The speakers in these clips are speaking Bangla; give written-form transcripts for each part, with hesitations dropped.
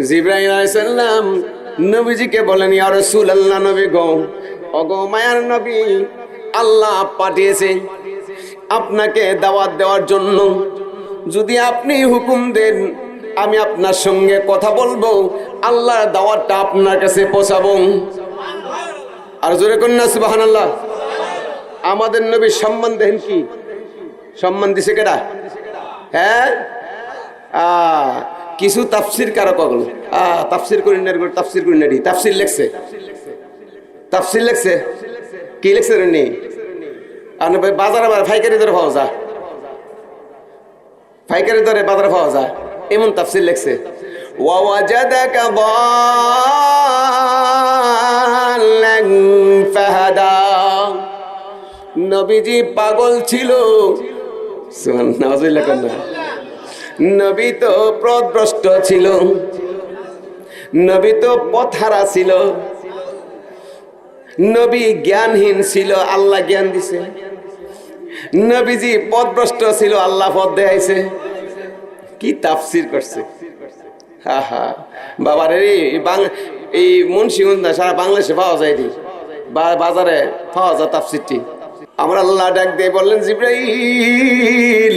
জিবরাইল আলাইহিস সালাম নবীজিকে বলেন, ইয়া রাসূলুল্লাহ, নবী গো, ওগো মায়ার নবী, আল্লাহ পাঠিয়েছে আপনাকে দাওয়াত দেওয়ার জন্য। যদি আপনি হুকুম দেন আমি আপনার সঙ্গে কথা বলবো, আল্লাহর দাওয়াতটা আপনার কাছে পৌঁছাবো। আর জোরে কন্যা সুবহানাল্লাহ। আমাদের নবী সম্মান দেন, কি সম্মান দিছে কেডা? হ্যাঁ, কিছু তাফসির কারক হলো, তাফসির করি না, তাফসির করি না, তাফসির লেখছে, তাফসির লেখছে, কি লেখছে রে? আর বাজারে ফাইকারি দরে পাওয়া যায়, ফাইকারি দরে বাজারে পাওয়া যায়, এমন তাফসির লেখছে। ওয়াওয়াজাদাকা দাল্লান ফাহাদা, নবীজি পাগল ছিল। সুবহানাল্লাহ। নবী তো পথভ্রষ্ট ছিল, নবী তো পথহারা ছিল, নবী জ্ঞানহীন ছিল, আল্লাহ জ্ঞান দিছে। নবীজি পথভ্রষ্ট ছিল, আল্লাহ পথ দেখাইছে। কি তাফসির করছে! হা হা বাবারে, এই মুন্সিগঞ্জ না, সারা বাংলাদেশে পাওয়া যায়, বাজারে পাওয়া যায় তাফসিরটি। আমার আল্লাহ ডাক দিয়ে বললেন, জিবরাইল,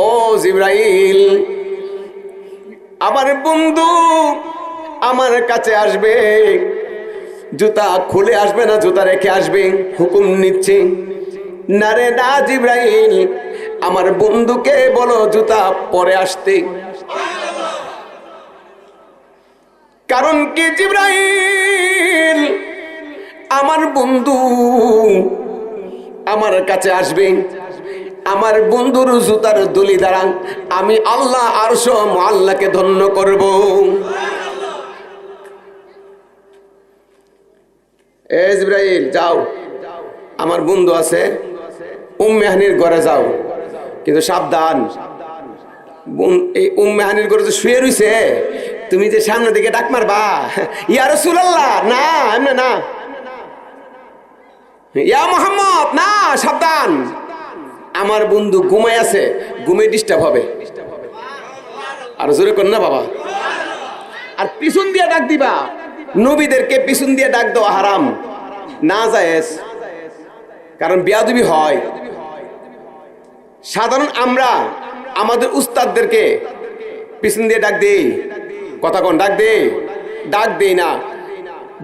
ও জিবরাইল, আমার বন্ধু আমার কাছে আসবে, জুতা খুলে আসবে না, জুতা রেখে আসবে, হুকুম নিচ্ছে। না রে না জিবরাইল, আমার বন্ধুকে বলো জুতা পরে আসতে। কারণ কি জিবরাইল, আমার বন্ধু আমার কাছে আসবে, আমার বন্ধুর জুতার দুলি দ্বারা আমি আল্লাহ আরশ মুআল্লাকে ধন্য করব। এ জিবরাইল, যাও, আমার বন্ধু আছে উম্মে হানির ঘরে যাও, কিন্তু সাবধান, এই উম্মে হানির ঘরে যে শুয়ে রইছে, তুমি যে সামনে দিকে ডাক মারবা, ইয়া রাসূলুল্লাহ, না এমনি না, ইয়া মুহাম্মদ, না, সাবধান, আমার বন্ধু ঘুমাই আছে, ঘুমে ডিস্টার্ব হবে। আর জোরে কর না বাবা। আর পিছন দিয়ে ডাক দিবা, নবীদেরকে পিছন দিয়ে ডাক দেওয়া হারাম, না জায়েজ, কারণ বেয়াদবি হয়। সাধারণ আমরা আমাদের উস্তাদদেরকে পিছন দিয়ে ডাক দেই, কথা কোন ডাক দেই না,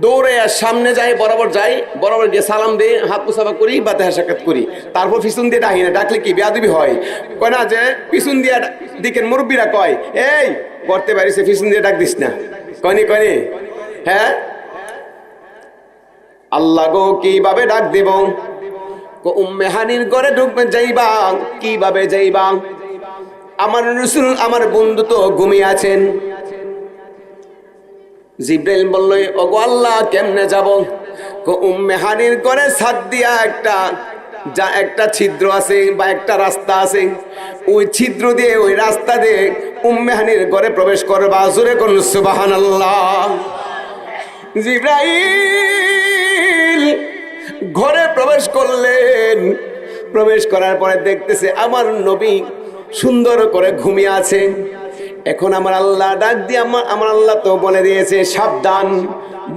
দৌড়ে সামনে যাই, বরাবর যাই, বরাবর গিয়ে সালাম দিই, হাত মুসাফা করি বা দেখা সাক্ষাৎ করি, তারপর পিছন দিয়ে ডাকি না। ডাকলে কি বেয়াদবি হয়? কয় না যে পিছন দিয়ে দিকের মুরব্বীরা কয়, এই করতে পারিস, পিছন দিয়ে ডাক দিস না, কয়নি কয়নি? হ্যাঁ, আল্লাহ গো কিভাবে ডাক দেব? উম্মে হানির ঘরে ঢুকবে, যাইবা কিভাবে যাইবা? আমার রাসূল আমার বন্ধু তো ঘুমিয়ে আছেন। জিবরাইল বলল, ওগো আল্লাহ কেমনে যাব? উম্মে হানির ঘরে ছাদ দিয়া একটা ছিদ্র আছে বা একটা রাস্তা আছে, ওই ছিদ্র দিয়ে, ওই রাস্তা দিয়ে উম্মে হানির ঘরে প্রবেশ করবা। জোরে কোন সুবহানাল্লাহ। জিবরাইল ঘরে প্রবেশ করলেন, প্রবেশ করার পরে দেখতেছে আমার নবী সুন্দর করে ঘুমিয়ে আছে। এখন আমার আল্লাহ ডাক দিয়ে, আমার আল্লাহ তো বলে দিয়েছে, সাবধান,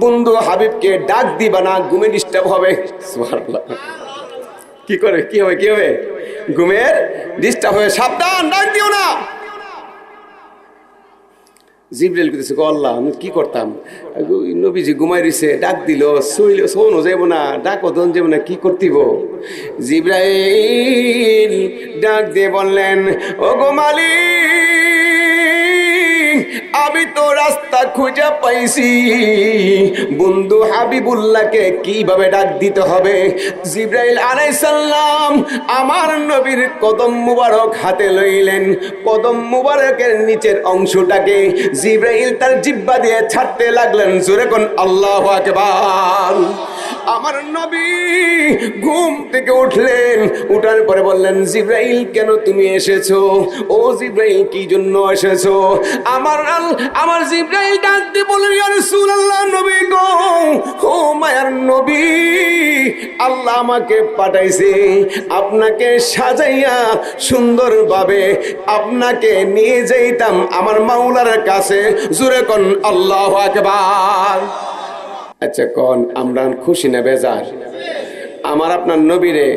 বন্ধু হাবিবকে ডাক দিবা না, ঘুমে ডিস্টার্ব হবে। সুবহানাল্লাহ। কি করে, কি হবে? ঘুমের ডিস্টার্ব হবে, সাবধান, ডাক দিও না। জিবরাইল কইতেছে, গো আল্লাহ, আমি কি করতাম? নবীজি ঘুমাই রইছে, ডাক দিল, শোনো যাইব না, ডাকো দন যাইব না, কি করতিব? জিবরাইল ডাক দিয়ে বললেন, ও গো মালিক, আমি তো রাস্তা খুঁজে পাইছি, বন্ধু হাবিবুল্লাহকে কিভাবে ডাক দিতে হবে। জিবরাইল আলাইহিস সালাম আমার নবীর কদম মুবারক হাতে লইলেন, কদম মুবারকের নিচের অংশটাকে জিবরাইল তার জিহ্বা দিয়ে ছাড়তে লাগলেন। জোরে কোন আল্লাহু আকবার। আমার নবী ঘুম থেকে উঠলেন, উঠার পরে বললেন, জিব্রাইল কেন তুমি এসেছো? ও জিব্রাইল কি জন্য এসেছো? আমার জিব্রাইল ডাক দিয়ে বললেন, ইয়া রাসূলুল্লাহ, নবী গো, ও মায়ার নবী, আল্লাহ আমাকে পাঠাইছে আপনাকে সাজাইয়া সুন্দরভাবে আপনাকে নিয়ে যাইতাম আমার মাওলার কাছে। জোরে কোন আল্লাহু আকবার। আচ্ছা কোন, আমরা খুশি না বেজার? আমার আপনার নবীরে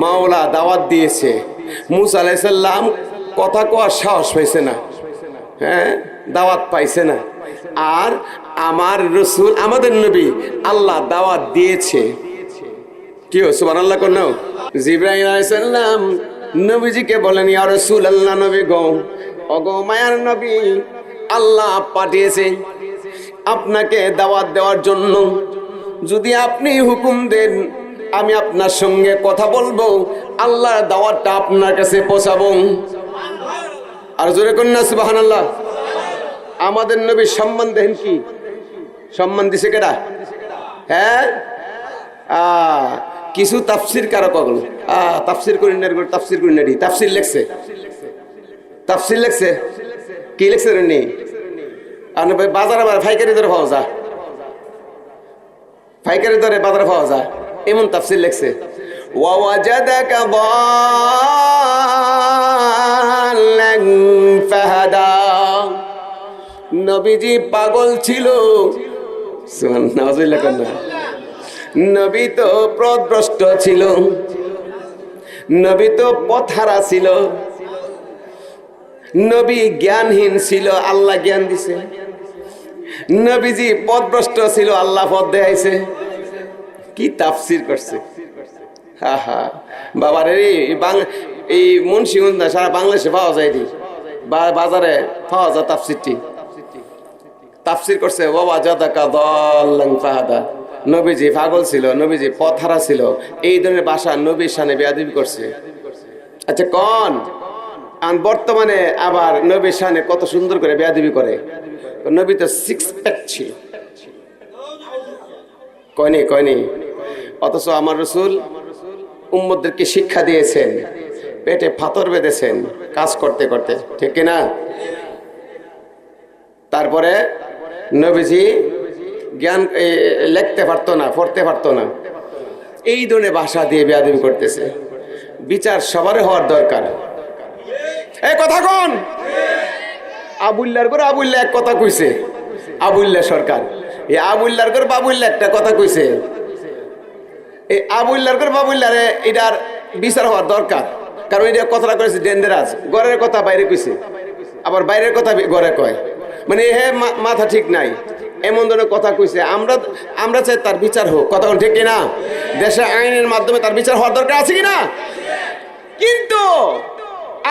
মাওলা দাওয়াত দিয়েছে, মুসা আলাইহিস সালাম কথা কোয়ার সাহস পাইছে না, হ্যাঁ, দাওয়াত পাইছে না। আর আমার রাসূল, আমাদের নবী, আল্লাহ দাওয়াত দিয়েছে। কি হো সুবহানাল্লাহ কোন? জিবরাইল আলাইহিস সালাম নবীজিকে বলেন, ইয়া রাসূলুল্লাহ, নবী গো, ওগো মায়ার নবী, আল্লাহ পাঠিয়েছে আপনাকে দাওয়াত দেওয়ার জন্য। যদি আপনি হুকুম দেন আমি আপনার সঙ্গে কথা বলবো, আল্লাহর দাওয়াতটা আপনার কাছে পৌঁছাবো। আর জোরে কোন না সুবহানাল্লাহ। আমাদের নবী সম্মান দেন, কি সম্মান দিছে কেডা? হ্যাঁ, কিছু তাফসির কারক তাফসির করি না, তাফসির করি না, তাফসির লেখছে, তাফসির লেখছে, কি লেখছে রে? আর বাজারে ফাইকারি দরে পাওয়া যায়, ফাইকারি দরে বাজারে পাওয়া যায়, এমন তাফসির লেখছে। ওয়াওয়াজাদাকা দাল্লান ফাহাদা, নবীজি পাগল ছিল। সুবহানাল্লাহ। নবী তো পথভ্রষ্ট ছিল, নবী তো পথহারা ছিল, নবী জ্ঞানহীন ছিল, আল্লাহ জ্ঞান দিছে। নবীজি পথভ্রষ্ট ছিল, আল্লাহ পথ দেখাইছে। কি তাফসির করছে! হা হা বাবার এই মুন্সিগঞ্জ সারা বাংলাদেশে পাওয়া যায়, বাজারে পাওয়া যায় তাফসিরটি। তাফসির করছে, বাবা জাদাকা দাল্লান ফাহাদা, নবীজি পাগল ছিল, নবীজি পথহারা ছিল, এই ধরনের ভাষা নবীর শানে বেয়াদবি করছে। আচ্ছা কোন, আর বর্তমানে আবার নবীর শানে কত সুন্দর করে বেয়াদবি করে। নবী তো সিক্স প্যাক ছিল, কয়নি কয়নি। অথচ আমার রাসূল উম্মতদেরকে শিক্ষা দিয়েছেন, পেটে ফাতর বেঁধেছেন কাজ করতে করতে, ঠিক কিনা? তারপরে নবীজি জ্ঞান লিখতে পারতো না, পড়তে পারতো না, এই ধরনের ভাষা দিয়ে বেয়াদবি করতেছে। বিচার সবার হওয়ার দরকার। এই কথা কোন? আবুল্লার করে আবুল্লাহ এক কথা কইছে, আবুল্লাহ সরকার, এই আবুল্লার করে বাবুল্লাহ একটা কথা কইছে। এই আবুল্লার করে বাবুল্লারে এটার বিচার হওয়ার দরকার, কারণ এটা কথাটা করেছে ডেঞ্জারাস। ঘরের কথা বাইরে কইছে, আবার বাইরের কথা ঘরে কয়, মানে হে মাথা ঠিক নাই, এমন ধরনের কথা কইছে। আমরা চাই তার বিচার হোক, কথা ঠিক কিনা? দেশে আইনের মাধ্যমে তার বিচার হওয়ার দরকার আছে কিনা? কিন্তু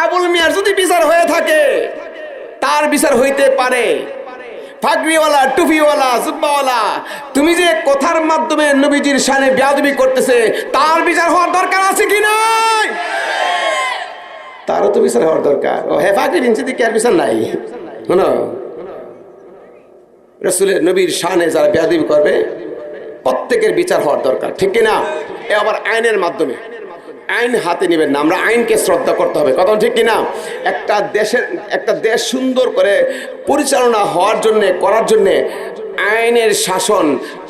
আবুল মিয়ার যদি বিচার হয়ে থাকে, তার বিচার হইতে পারে পাগড়িওয়ালা, টুপিওয়ালা, জুব্বাওয়ালা, তুমি যে কথার মাধ্যমে নবীজির শানে বেয়াদবি করতেছে, তার বিচার হওয়ার দরকার আছে কি নাই? তারও তো বিচার হওয়ার দরকার। ও হে পাগড়ি বিনছে কি আর বিচার নাই? শোনো, রাসূলের নবীর শানে যারা বেয়াদবি করবে প্রত্যেকের বিচার হওয়ার দরকার, ঠিক কিনা? এ আবার আইনের মাধ্যমে, আইন হাতে নেবেন না, আমরা আইনকে শ্রদ্ধা করতে হবে, কথা ঠিক কিনা? একটা দেশ সুন্দর করে পরিচালনা হওয়ার জন্য, করার জন্য আইনের শাসন,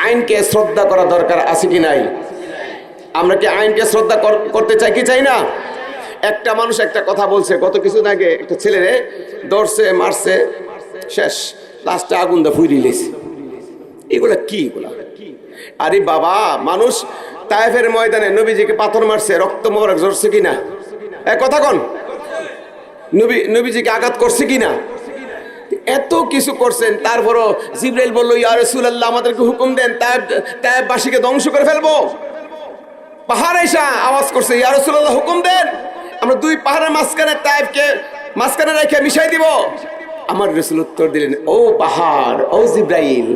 আইনকে শ্রদ্ধা করা দরকার আছে কি নাই? আমরা কি আইনকে শ্রদ্ধা করতে চাই কি চাই না? একটা মানুষ একটা কথা বলছে গত কিছুদিন আগে, একটা ছেলেরে ধরছে, মারছে, শেষ, লাস্টে আগুন দা ফুইরি লেছে। এগুলা কি? এগুলা আরে বাবা, মানুষ তায়েফের ময়দানে নবীজিকে পাথর মারছে, রক্ত মোবারক ঝরছে কিনা? এক কথা কোন, নবীজিকে আঘাত করছে কিনা? এত কিছু করছেন, তারপরও জিবরাইল বলল, ইয়া রাসূলুল্লাহ, আমাদেরকে হুকুম দেন, তায়েফবাসীকে ধ্বংস করে ফেলবো। পাহাড় এসা আওয়াজ করছে, ইয়া রাসূলুল্লাহ, হুকুম দেন, আমরা দুই পাহাড়ের মাঝখানে তায়েফকে মাঝখানে রেখে মিশাই দিব। আমার রাসূল উত্তর দিলেন, ও পাহাড়, ও জিবরাইল,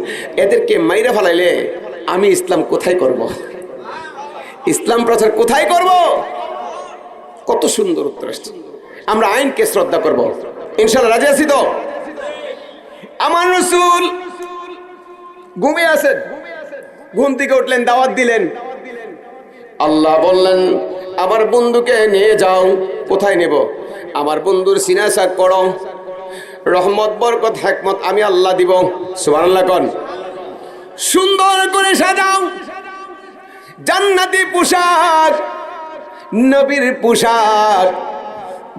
এদেরকে মাইরা ফেলাইলে আমি ইসলাম কোথায় করব? ইসলাম প্রচার কোথায় করব? কত সুন্দর উত্তর আসছে। আমরা আইনকে শ্রদ্ধা করব, ইনশাআল্লাহ। রাজি আছি তো? আমার রাসূল ঘুমিয়ে আছেন, ঘুম থেকে উঠলেন, দাওয়াত দিলেন। আল্লাহ বললেন আমার বন্ধুকে নিয়ে যাও। কোথায় নেব? আমার বন্ধুর সিনা সাক করো, রহমত বরকত হিকমত আমি আল্লাহ দিব। সুবহানাল্লাহ কোন। সুন্দর করে সাজাও, জান্নাতি পোশাক, নবীর পোশাক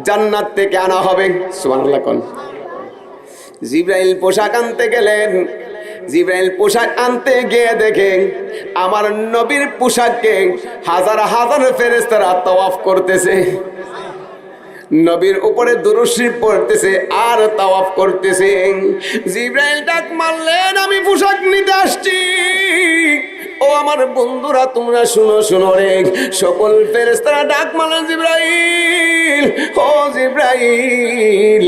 জান্নাত থেকে আনা হবে। সুবহানাল্লাহ কোন। জিবরাইল পোশাক আনতে গেলেন। জিবরাইল পোশাক আনতে গিয়ে দেখে আমার নবীর পোশাককে হাজার হাজার ফেরেশতারা তাওয়াফ করতেছে, নবীর উপরে দুরূদ শরীফ পড়তেছে আর তাওয়াফ করতেছে। জিবরাইল ডাক মারলেন আমি পোশাক নিতে আসছি। ও আমার বন্ধুরা তোমরা শুনো শুনো রে। সকল ফেরেশতারা ডাক মারলেন জিবরাইল, ও জিবরাইল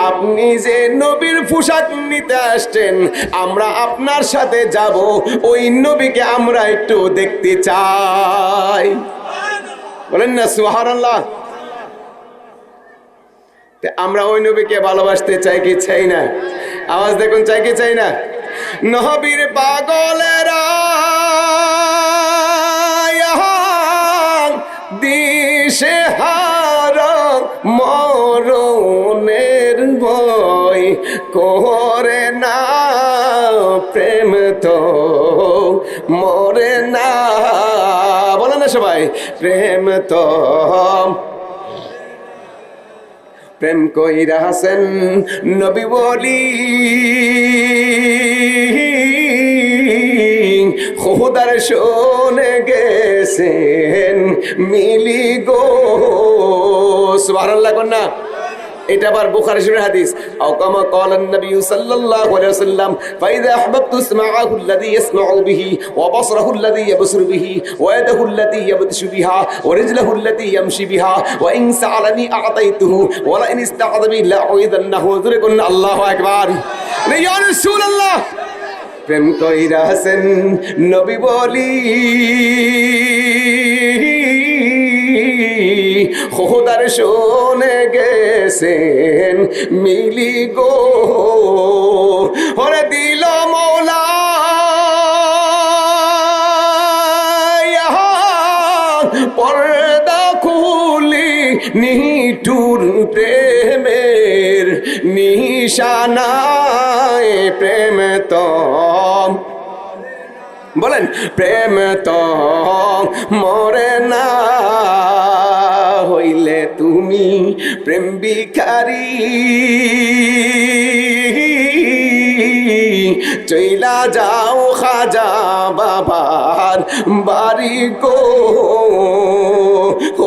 আপনি যে নবীর পোশাক নিতে আসছেন, আমরা আপনার সাথে যাব, ওই নবীকে আমরা একটু দেখতে চাই। বলেন না সুবহানাল্লাহ। আমরা ওই নবীকে ভালোবাসতে চাই কি চাই না? আওয়াজ দেখুন, চাই কি চাই না? নবীর পাগলেরা দিশে হারা মরণের ভয় করে না, প্রেম তো মরে না। বলে না সবাই, প্রেম তো। প্রেম কইরা হাসেন নবী বলি, খোদার শোনে গেছেন মিলি গো। সুবহানাল্লাহ কন্যা। এটা আবার বুখারী শরীফের হাদিস। আও কামা ক্বালান নবী সাল্লাল্লাহু আলাইহি ওয়াসাল্লাম ফাইযা আহবাবতু ইসমাআহু আল্লাযী ইয়াসমাউ বিহি ওয়া বাসরাহু আল্লাযী ইয়াবসুরু বিহি ওয়া ইয়াদাহু আল্লাতী ইয়াবতিশু বিহা ওয়া রিজলাহু আল্লাতী ইয়ামশি বিহা ওয়া ইন সাআলানি আ'তাইতুহু ওয়া লা ইন ইসতা'যাবি লা'উইদান্নাহু। জোরে কোন আল্লাহু আকবার। ইয়া রাসূলুল্লাহ। প্রেম কইরা হাসেন নবী বলি, খোদার শোনে গেছেন মিলি গো। ওরে দিল মৌলা পর্দা খুলি, নিঠুর প্রেমের নিশানায় প্রেম তো। বলেন প্রেম তো মরে না, হইলে তুমি প্রেম ভিখারি, চইলা যাও খাজা বাবার বাড়ি গো।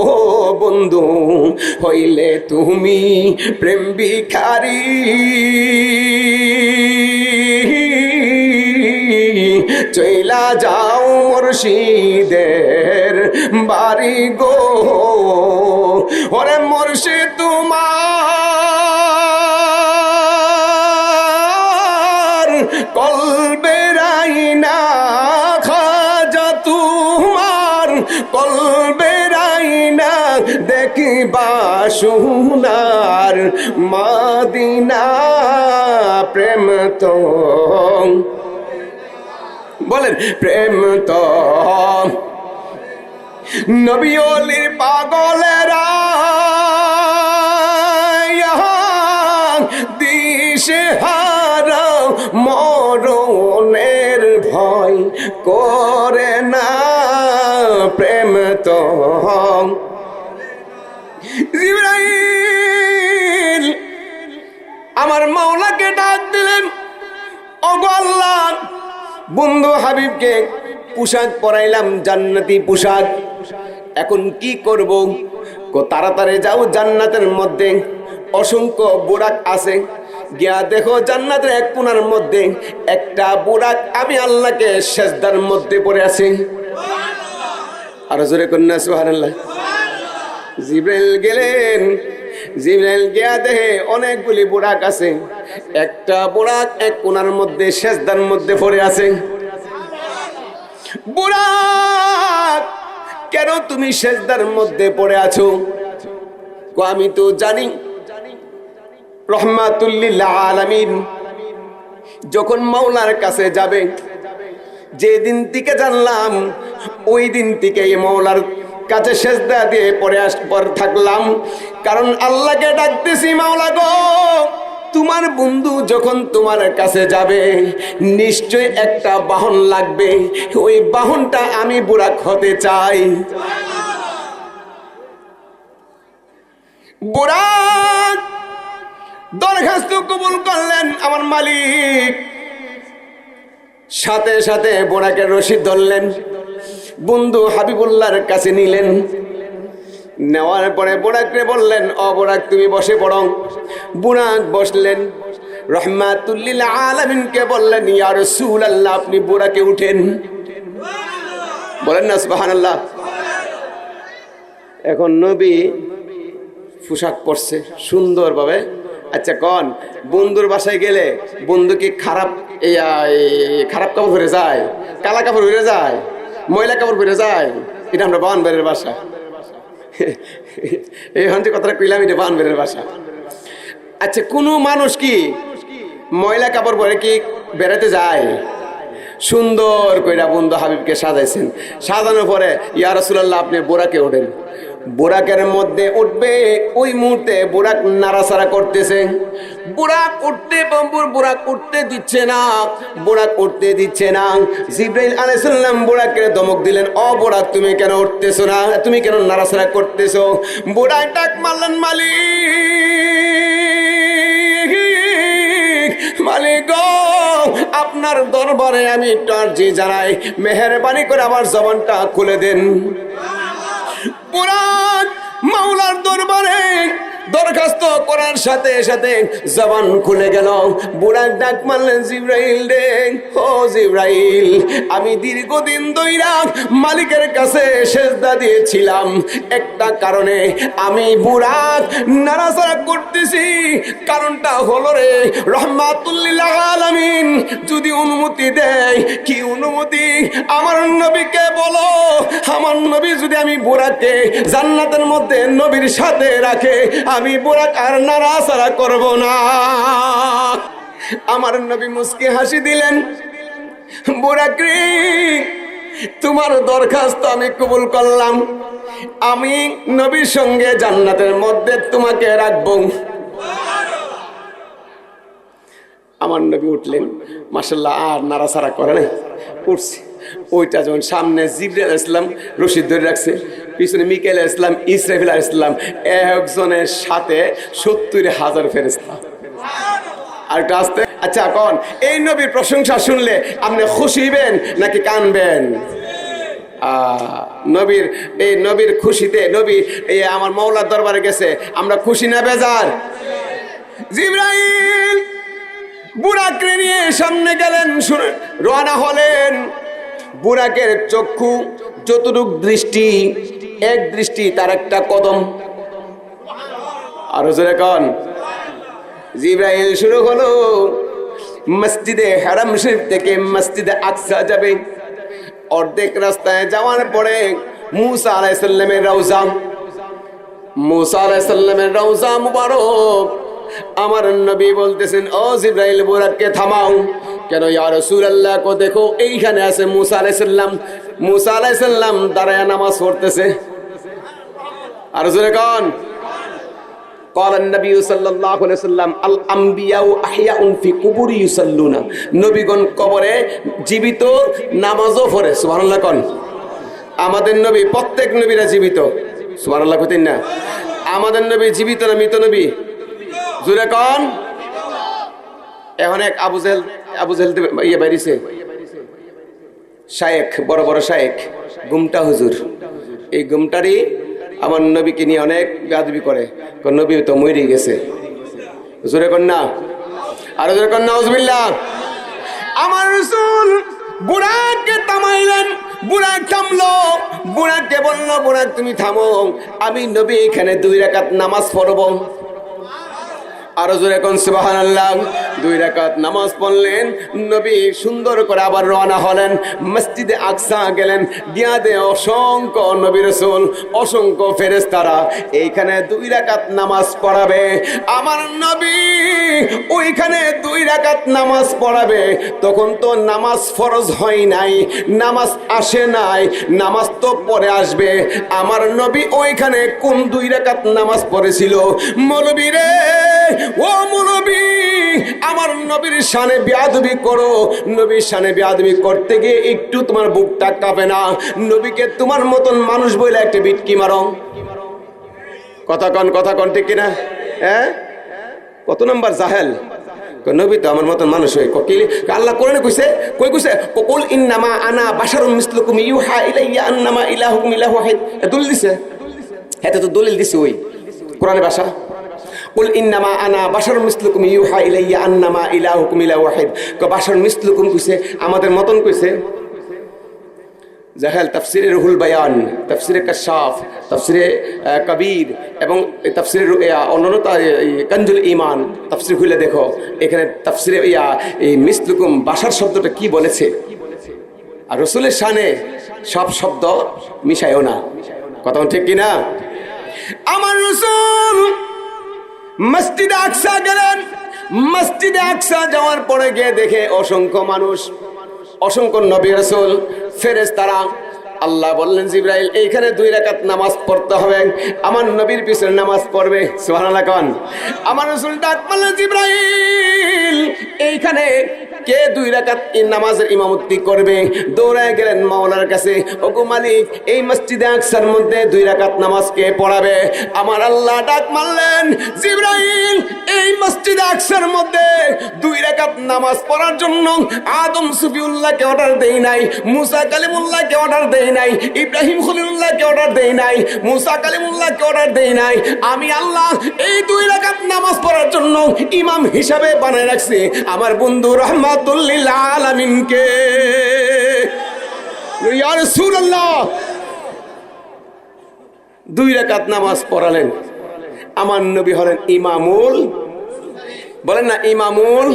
ও বন্ধু হইলে তুমি প্রেম ভিখারি, চইলা যাও মুর্শিদের বাড়ি গো। ওরে মুর্শিদ তোমার কলবের আইনা, খাজা তোমার কলবের আইনা, দেখিবা সোনার মদিনা, প্রেম তো। বলেন প্রেম তো। নবী ওলির পাগলেরা দিশে হারা মরণের ভয় করে না, প্রেম তো। জিবরাইল আমার মাওলাকে ডাক দিলেন, ওগো আল্লাহ বন্ধু হাবিবকে পোশাক পরাইলাম, জান্নাতি পোশাক, এখন কি করব? তাড়াতাড়ি যাও, জান্নাতের মধ্যে অসংখ্য বুরাক আছে, গিয়া দেখো জান্নাতের এক কোণার মধ্যে একটা বুরাক আমি আল্লাহকে সেজদার মধ্যে পড়ে আছি। আর জোরে কন্যা সুবহানাল্লাহ। জিবরাইল গেলেন, জিবরাইল গিয়া দেখে অনেকগুলি বুরাক আছে, একটা বুরাক এক কোণার মধ্যে সেজদার মধ্যে পড়ে আছে। বুরাক কেন তুমি সেজদার মধ্যে পড়ে আছো? আমি তো জানি রহমাতুল লিল আলামিন যখন মাওলার কাছে যাবে, যে দিন থেকে জানলাম ওই দিন থেকে এই মওলার কাছে সেজদা দিয়ে পরে থাকলাম। কারণ আল্লাহকে ডাকতেছি, মাওলা গো তোমার বন্ধু যখন তোমার কাছে যাবে নিশ্চয় একটা বাহন লাগবে, ওই বাহনটা আমি বুরাক হতে চাই। বুরাক দরখাস্ত কবুল করলেন আমার মালিক। সাথে সাথে বুরাকের রশি ধরলেন, বন্ধু হাবিবুল্লাহর কাছে নিলেন। নেওয়ার পরে বুরাককে বললেন, ও বুরাক তুমি বসে পড়ো। বুরাক বসলেন। রহমাতুল লিল আলামিনকে বললেন, ইয়া রাসূলুল্লাহ আপনি বুরাকে উঠেন। বলেন না সুবহানাল্লাহ। এখন নবী পোশাক পরছে সুন্দরভাবে। আচ্ছা কোন বন্ধুর বাসায় গেলে বন্ধু কি খারাপ কাপড় পরে যায়, কালা কাপড় পরে যায়, ময়লা কাপড় পরে যায়? এটা আমরা বানবের বাসা, এই হচ্ছে কথাটা কইলাম, এটা বানবের বাসা। আচ্ছা কোনো মানুষ কি ময়লা কাপড় পরে কি বেড়াতে যায়? সুন্দর কইরা বন্ধু হাবিবকে সাজাইছেন। সাজানোর পরে ইয়া রাসূলুল্লাহ আপনি বুরাকে ওঠেন। বুরাকের মধ্যে উঠবে, ওই মুহূর্তে বুরাক নাড়াচাড়া করতেছে। বুরাক উঠতে দিচ্ছে না, বুরাক উঠতে দিচ্ছে না। জিবরাইল আলাইহিস সালাম বুরাককে ধমক দিলেন, ও বুরাক তুমি কেন উঠতেছো না, তুমি কেন নাড়াচাড়া করতেছো? বুরাক ডাক মারলেন, মালিক আপনার দরবারে আমি একটু আরজি জানাই, মেহেরবানি করে আমার জবানটা খুলে দেন। বুরাক মাওলার দরবারে দরখাস্ত করার সাথে সাথে জবান খুলে গেল। বুরাক ডাক মারলেন, জিবরাইল রে, ও জিবরাইল আমি দীর্ঘদিন ধইরা মালিকের কাছে সেজদা দিয়েছিলাম, একটা কারণে আমি বুরাক নাড়াচাড়া করতেছি। কারণটা হলো রে রহমাতুল লিল আলামিন যদি অনুমতি দেয়, কি অনুমতি? আমার নবীকে বলো, আমার নবী যদি আমি বুরাককে জান্নাতের মধ্যে নবীর সাথে রাখে, আমি বুরাক আর নাড়াচাড়া করব না। আমার নবী মুস্কি হাসি দিলেন, বুরাক রে তোমার দরখাস্ত আমি কবুল করলাম, আমি নবীর সঙ্গে জান্নাতের মধ্যে তোমাকে রাখবো। আমার নবী উঠলেন, মাশাআল্লাহ আর নাড়াচাড়া করে নাই, উঠছে। ওইটা যখন সামনে জিবরাইল আলাইহিস সালাম রশিদ ধরে রাখছে, পিছনে মিকাইল আলাইহিস সালাম, ইসরাফিল আলাইহিস সালাম, একজনের সাথে 70,000 ফেরেশতা। আর আসতে আচ্ছা কোন এই নবীর প্রশংসা শুনলে আপনি খুশি হবেন নাকি কানবেন? নবীর খুশিতে নবী এই আমার মাওলার দরবারে গেছে, আমরা খুশি না বেজার? জিবরাইল বুরাককে নিয়ে সামনে গেলেন, রওনা হলেন। বুরাকের চক্ষু যতটুক দৃষ্টি, এক দৃষ্টি তার একটা কদম। আরো জোরে কোন। জিবরাইল শুরু হলো, মসজিদে হারাম শরীফ থেকে মসজিদে আকসা যাবে। অর্ধেক রাস্তায় যাওয়ার পরে মুসা আলাইহিস সালামের রওজা মুবারক। আমার নবী বলতেছেন, ও জিবরাইল বুরাককে থামাও। কেন? ইয়া রাসূলুল্লাহ কো দেখো এইখানে আছে মুসা আলাইহিস সালাম। মুসা আলাইহিস সালাম দাঁড়ায় নামাজ পড়তেছে। আর জোরে কোন। قال النبي صلى الله عليه وسلم الانبياء احياء في قبور يصلون। নবীগণ কবরে জীবিত, নামাজও পড়ে। সুবহানাল্লাহ কোন। আমাদের নবী, প্রত্যেক নবীরা জীবিত। সুবহানাল্লাহ কইতেন না? আমাদের নবী জীবিত না মৃত নবী? জোরে কোন। এখন এক আবু জেহেল ইয়ে বাইরিছে শায়েখ, বড় বড় শায়েখ, গুমটা হুজুর। এই গুমটারই আমার নবীকে নিয়ে অনেক বেয়াদবি করে, নবী তো মরে গেছে। জোরে কোন না, আর জোরে কোন নাউজুবিল্লাহ। আমার রাসূল বুরাককে থামাইলেন, বুরাক থামলো। বুরাককে বলল, বুরাক তুমি থামো, আমি নবী এখানে 2 রাকাত নামাজ পড়ব। আর জোরে কোন সুবহানাল্লাহ। 2 রাকাত নামাজ পড়লেন, নবী সুন্দর করে আবার রওনা হলেন, মসজিদে আকসা গেলেন, গিয়াদে অসংখ্য নবী রাসূল, অসংখ্য ফেরেশতারা এইখানে 2 রাকাত নামাজ পড়াবে। আমার নবী ওইখানে 2 রাকাত নামাজ পড়াবে। তখন তো নামাজ ফরজ হয় নাই, নামাজ আসে নাই, নামাজ তো পরে আসবে। আমার নবী ওইখানে কোন 2 রাকাত নামাজ পড়েছিল? মৌলবী রে, ও মৌলবী, আমার নবীর শানে বেয়াদবি করো। নবীর শানে বেয়াদবি করতে গিয়ে একটু তোমার বুকটা কাঁপে না? নবীকে তোমার মতন মানুষ বলে একটা বিটকি মারো। কথা কন ঠিক কিনা? হ্যাঁ, কত নম্বর জাহেল? নবী তো আমার মতন মানুষ হয়ে ককিল আল্লাহ কোরআনে কইছে, কই কইছে কুল ইন্নামা আনা বাশারুম মিসলুকুম ইউহা ইলাইয়া আন্নামা ইলাহুকুম ইলাহু ওয়াহিদ। দলিল দিছে, এটা তো দলিল দিছে ওই কোরআনের ভাষা। কুল ইন্নামা আনা বাশারুম মিসলুকুম ইউহা ইলাইয়া আন্নামা ইলাহুকুম ইলাহু ওয়াহিদ। বাশার মিসলুকুম কইছে, আমাদের মতন কইছে। জাহেল তাফসিরে রুহুল বায়ান, তাফসিরে কাশাফ, তাফসিরে কবির এবং তাফসিরে অন্যান্য কানজুল ঈমান তাফসির খুলে দেখো, এখানে তাফসিরে এই মিসলুকুম বাশার শব্দটা কি বলেছে। আর রাসূলের শানে সব শব্দ মিশায়ও না। কথা ঠিক কিনা? আমার রাসূল মসজিদে আকসা গেলেন। মসজিদে আকসা যাওয়ার পরে গিয়ে দেখে অসংখ্য মানুষ, অসংখ্য নবী রাসূল, ফেরেশতারা। আল্লাহ বললেন জিবরাইল এইখানে 2 রাকাত নামাজ পড়তে হবে। আমার নবীর পিছনে নামাজ পড়বে। সুবহানাল্লাহ কোন। আমার রাসূল ডাক মারলেন জিবরাইল এইখানে কে 2 রাকাত নামাজের ইমামতি করবে? দৌড়ায় গেলেন মাওলার কাছে, ওগো মালিক, এই মসজিদে আকসার মধ্যে 2 রাকাত নামাজ কে পড়াবে? আমার আল্লাহ ডাক মারলেন জিবরাইল এই মসজিদে আকসার মধ্যে 2 রাকাত নামাজ পড়ার জন্য আদম সুফিউল্লাহকে অর্ডার দেই নাই, মুসা কালিমুল্লাহকে অর্ডার দেই নাই, ইব্রাহিম খলিলুল্লাহকে অর্ডার দেই নাই, মুসা কালিমুল্লাহকে অর্ডার দেই নাই। আমি আল্লাহ এই 2 রাকাত নামাজ পড়ার জন্য ইমাম হিসাবে বানায় রাখছি আমার বন্ধু রহমাতুল লিল আলামিনকে। ইয়া রাসূলুল্লাহ 2 রাকাত নামাজ পড়ালেন। আমার নবী হলেন ইমামুল, বলেন না ইমামুল।